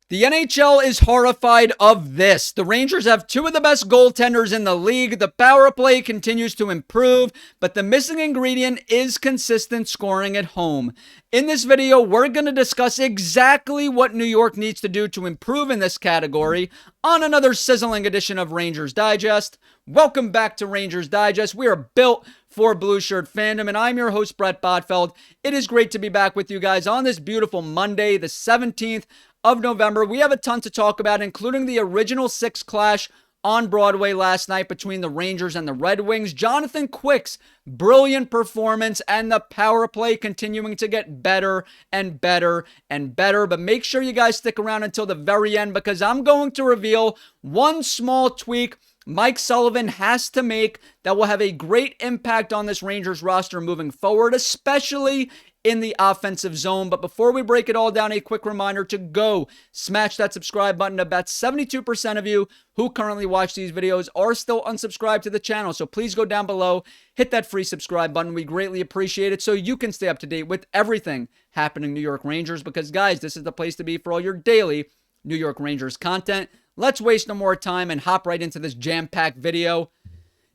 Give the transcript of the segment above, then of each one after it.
The NHL is horrified of this. The Rangers have two of the best goaltenders in the league. The power play continues to improve, but the missing ingredient is consistent scoring at home. In this video, we're going to discuss exactly what New York needs to do to improve in this category on another sizzling edition of Rangers Digest. Welcome back to Rangers Digest. We are built for blue shirt fandom, and I'm your host, Bret Botfeld. It is great to be back with you guys on this beautiful Monday, the 17th of November. We have a ton to talk about, including the original six clash on Broadway last night between the Rangers and the Red Wings, Jonathan Quick's brilliant performance, and the power play continuing to get better and better and better. But make sure you guys stick around until the very end, because I'm going to reveal one small tweak Mike Sullivan has to make that will have a great impact on this Rangers roster moving forward, especially in the offensive zone. But before we break it all down, a quick reminder to go smash that subscribe button. About 72% of you who currently watch these videos are still unsubscribed to the channel. So please go down below, hit that free subscribe button. We greatly appreciate it so you can stay up to date with everything happening New York Rangers, because guys, this is the place to be for all your daily New York Rangers content. Let's waste no more time and hop right into this jam-packed video.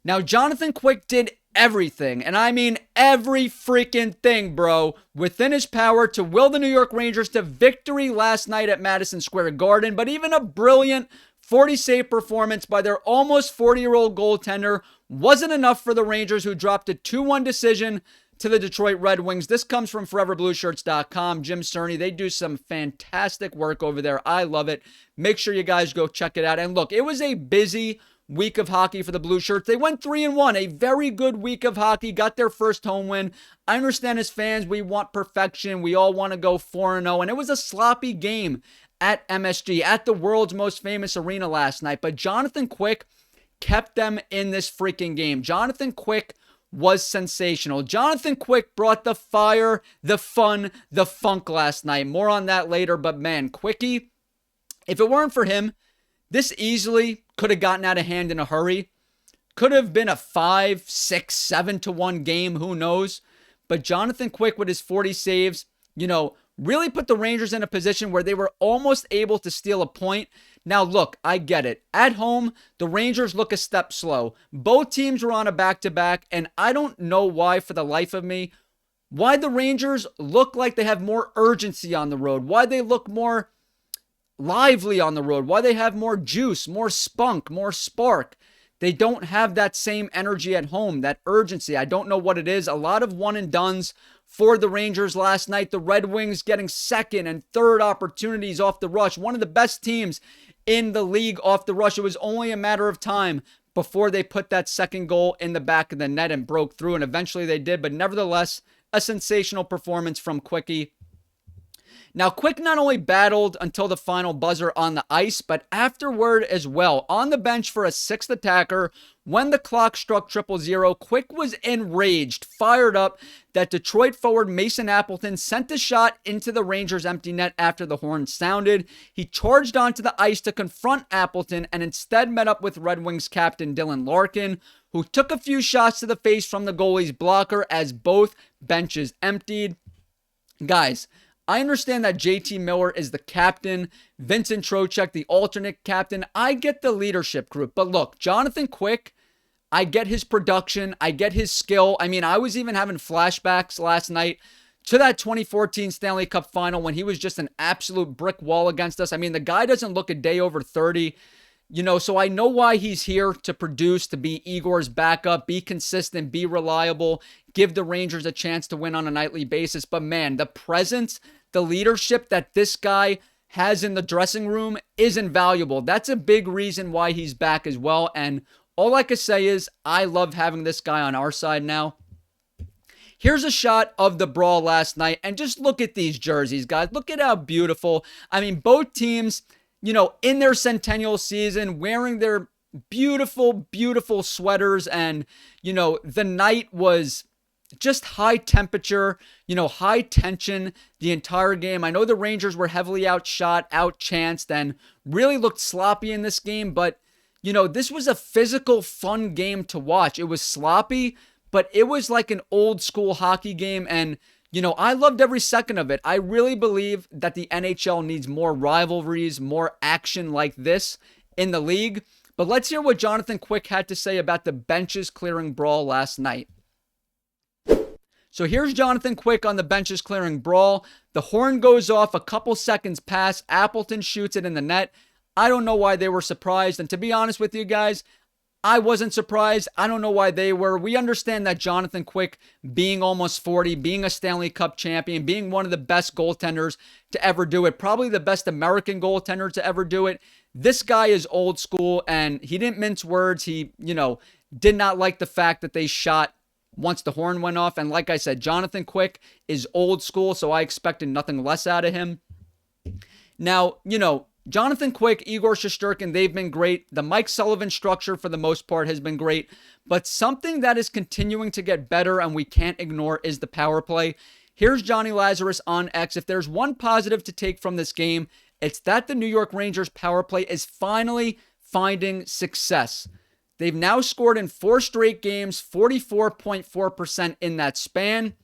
Now, Jonathan Quick did everything, and I mean every freaking thing, bro, within his power to will the New York Rangers to victory last night at Madison Square Garden. But even a brilliant 40-save performance by their almost 40-year-old goaltender wasn't enough for the Rangers, who dropped a 2-1 decision to the Detroit Red Wings. This comes from ForeverBlueShirts.com. Jim Cerny, they do some fantastic work over there. I love it. Make sure you guys go check it out. And look, it was a busy week of hockey for the Blue Shirts. They went 3-1, a very good week of hockey, got their first home win. I understand as fans, we want perfection. We all want to go 4-0, and it was a sloppy game at MSG, at the world's most famous arena last night. But Jonathan Quick kept them in this freaking game. Jonathan Quick was sensational. Jonathan Quick brought the fire, the fun, the funk last night. More on that later, but man, Quickie, if it weren't for him, this easily could have gotten out of hand in a hurry. Could have been a 5, 6, 7-1 game, who knows? But Jonathan Quick with his 40 saves, really put the Rangers in a position where they were almost able to steal a point. Now, look, I get it. At home, the Rangers look a step slow. Both teams were on a back-to-back, and I don't know why, for the life of me, why the Rangers look like they have more urgency on the road, why they look more lively on the road, why they have more juice, more spunk, more spark. They don't have that same energy at home, that urgency. I don't know what it is. A lot of one-and-dones for the Rangers last night. The Red Wings getting second and third opportunities off the rush. One of the best teams in the league off the rush. It was only a matter of time before they put that second goal in the back of the net and broke through, and eventually they did. But nevertheless, a sensational performance from Quickie. Now, Quick not only battled until the final buzzer on the ice, but afterward as well. On the bench for a sixth attacker, when the clock struck 000, Quick was enraged, fired up that Detroit forward Mason Appleton sent a shot into the Rangers' empty net after the horn sounded. He charged onto the ice to confront Appleton and instead met up with Red Wings captain Dylan Larkin, who took a few shots to the face from the goalie's blocker as both benches emptied. Guys, I understand that JT Miller is the captain, Vincent Trocheck the alternate captain. I get the leadership group. But look, Jonathan Quick, I get his production. I get his skill. I mean, I was even having flashbacks last night to that 2014 Stanley Cup final when he was just an absolute brick wall against us. I mean, the guy doesn't look a day over 30. So I know why he's here to produce, to be Igor's backup, be consistent, be reliable, give the Rangers a chance to win on a nightly basis. But man, the presence, the leadership that this guy has in the dressing room is invaluable. That's a big reason why he's back as well. And all I can say is I love having this guy on our side now. Here's a shot of the brawl last night. And just look at these jerseys, guys. Look at how beautiful. I mean, both teams, in their centennial season, wearing their beautiful, beautiful sweaters. And, the night was just high temperature, high tension the entire game. I know the Rangers were heavily outshot, outchanced, and really looked sloppy in this game. But, this was a physical, fun game to watch. It was sloppy, but it was like an old school hockey game. And I loved every second of it. I really believe that the NHL needs more rivalries, more action like this in the league. But let's hear what Jonathan Quick had to say about the benches clearing brawl last night. So here's Jonathan Quick on the benches clearing brawl. The horn goes off, a couple seconds pass, Appleton shoots it in the net. I don't know why they were surprised. And to be honest with you guys, I wasn't surprised. I don't know why they were. We understand that Jonathan Quick, being almost 40, being a Stanley Cup champion, being one of the best goaltenders to ever do it, probably the best American goaltender to ever do it. This guy is old school, and he didn't mince words. He, did not like the fact that they shot once the horn went off. And like I said, Jonathan Quick is old school, so I expected nothing less out of him. Now, Jonathan Quick, Igor Shesterkin, they've been great. The Mike Sullivan structure, for the most part, has been great. But something that is continuing to get better and we can't ignore is the power play. Here's Johnny Lazarus on X. If there's one positive to take from this game, it's that the New York Rangers power play is finally finding success. They've now scored in 4 straight games, 44.4% in that span.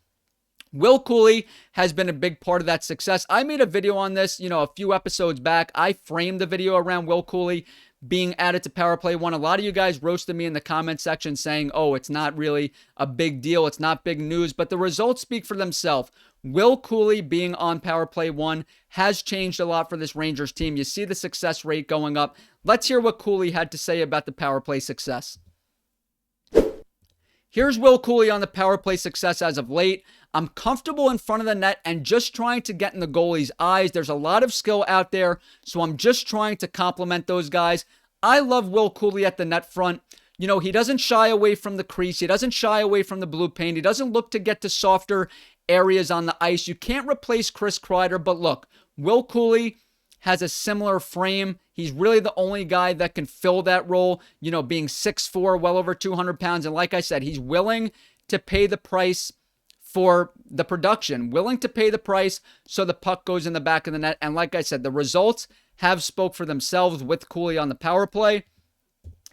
Will Cuylle has been a big part of that success. I made a video on this, a few episodes back. I framed the video around Will Cuylle being added to Power Play 1. A lot of you guys roasted me in the comment section saying, oh, it's not really a big deal. It's not big news. But the results speak for themselves. Will Cuylle being on Power Play 1 has changed a lot for this Rangers team. You see the success rate going up. Let's hear what Cuylle had to say about the Power Play success. Here's Will Cuylle on the power play success as of late. I'm comfortable in front of the net and just trying to get in the goalie's eyes. There's a lot of skill out there, so I'm just trying to compliment those guys. I love Will Cuylle at the net front. He doesn't shy away from the crease. He doesn't shy away from the blue paint. He doesn't look to get to softer areas on the ice. You can't replace Chris Kreider, but look, Will Cuylle has a similar frame. He's really the only guy that can fill that role, being 6'4", well over 200 pounds. And like I said, he's willing to pay the price for the production, willing to pay the price so the puck goes in the back of the net. And like I said, the results have spoke for themselves with Cuylle on the power play.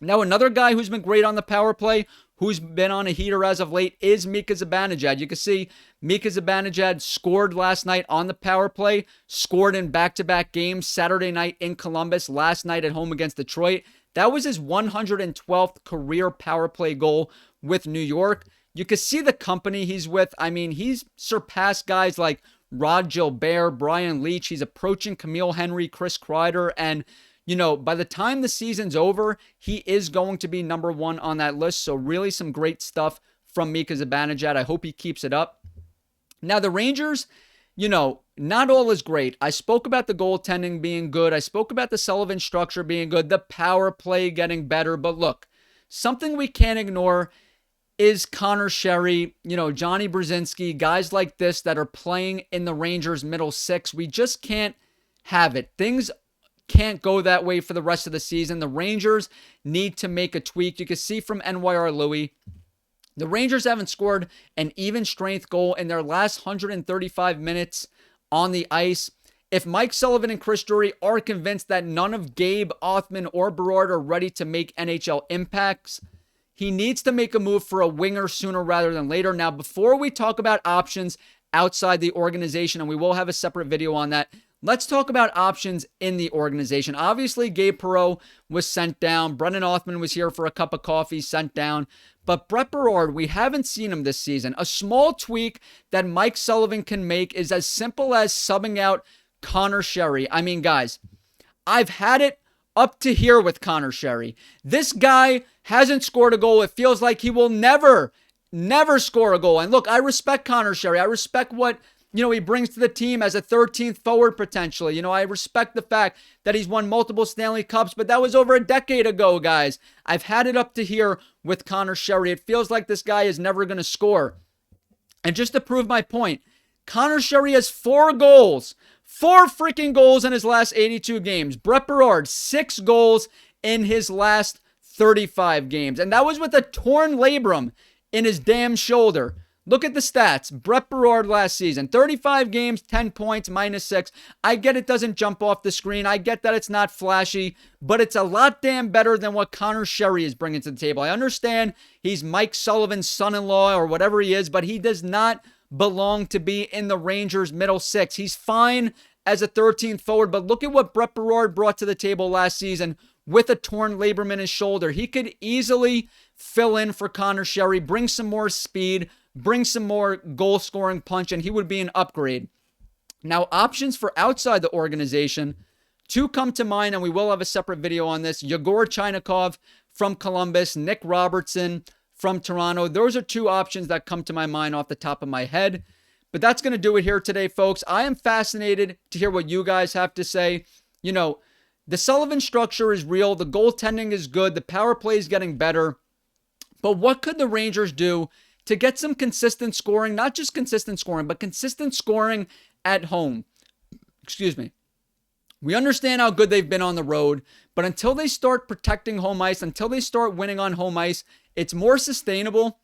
Now, another guy who's been great on the power play, who's been on a heater as of late, is Mika Zibanejad. You can see Mika Zibanejad scored last night on the power play, scored in back-to-back games, Saturday night in Columbus, last night at home against Detroit. That was his 112th career power play goal with New York. You can see the company he's with. I mean, he's surpassed guys like Rod Gilbert, Brian Leetch. He's approaching Camille Henry, Chris Kreider, and by the time the season's over, he is going to be number 1 on that list. So really some great stuff from Mika Zibanejad. I hope he keeps it up. Now, the Rangers, not all is great. I spoke about the goaltending being good. I spoke about the Sullivan structure being good, the power play getting better. But look, something we can't ignore is Connor Sherry, Johnny Brzezinski, guys like this that are playing in the Rangers middle 6. We just can't have it. Things can't go that way for the rest of the season. The Rangers need to make a tweak. You can see from NYR Louis, the Rangers haven't scored an even strength goal in their last 135 minutes on the ice. If Mike Sullivan and Chris Drury are convinced that none of Gabe, Othman, or Berard are ready to make NHL impacts, he needs to make a move for a winger sooner rather than later. Now, before we talk about options outside the organization, and we will have a separate video on that, let's talk about options in the organization. Obviously, Gabe Perreault was sent down. Brendan Othman was here for a cup of coffee, sent down. But Bret Botfeld, we haven't seen him this season. A small tweak that Mike Sullivan can make is as simple as subbing out Connor Sherry. I mean, guys, I've had it up to here with Connor Sherry. This guy hasn't scored a goal. It feels like he will never score a goal. And look, I respect Connor Sherry. I respect what he brings to the team as a 13th forward potentially. I respect the fact that he's won multiple Stanley Cups, but that was over a decade ago, guys. I've had it up to here with Connor Sherry. It feels like this guy is never going to score. And just to prove my point, Connor Sherry has 4 goals. 4 freaking goals in his last 82 games. Bret Botfeld, 6 goals in his last 35 games. And that was with a torn labrum in his damn shoulder. Look at the stats. Bret Botfeld last season, 35 games, 10 points, -6. I get it doesn't jump off the screen. I get that it's not flashy, but it's a lot damn better than what Connor Sherry is bringing to the table. I understand he's Mike Sullivan's son-in-law or whatever he is, but he does not belong to be in the Rangers' middle six. He's fine as a 13th forward, but look at what Bret Botfeld brought to the table last season with a torn labrum in his shoulder. He could easily fill in for Connor Sherry, bring some more speed, bring some more goal-scoring punch, and he would be an upgrade. Now, options for outside the organization, two come to mind, and we will have a separate video on this. Igor Chinakhov from Columbus, Nick Robertson from Toronto. Those are two options that come to my mind off the top of my head. But that's going to do it here today, folks. I am fascinated to hear what you guys have to say. You know, the Sullivan structure is real. The goaltending is good. The power play is getting better. But what could the Rangers do to get some consistent scoring? Not just consistent scoring, but consistent scoring at home. Excuse me. We understand how good they've been on the road, but until they start protecting home ice, until they start winning on home ice, it's more sustainable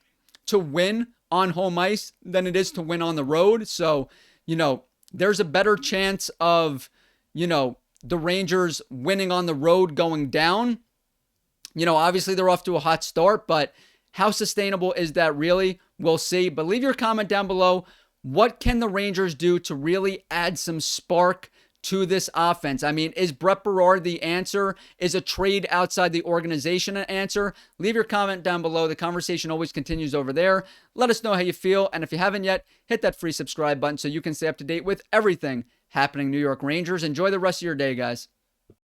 to win on home ice than it is to win on the road. So, you know, there's a better chance of, you know, the Rangers winning on the road going down. You know, obviously they're off to a hot start, but how sustainable is that really? We'll see. But leave your comment down below. What can the Rangers do to really add some spark to this offense? I mean, is Bret Botfeld the answer? Is a trade outside the organization an answer? Leave your comment down below. The conversation always continues over there. Let us know how you feel. And if you haven't yet, hit that free subscribe button so you can stay up to date with everything happening New York Rangers. Enjoy the rest of your day, guys.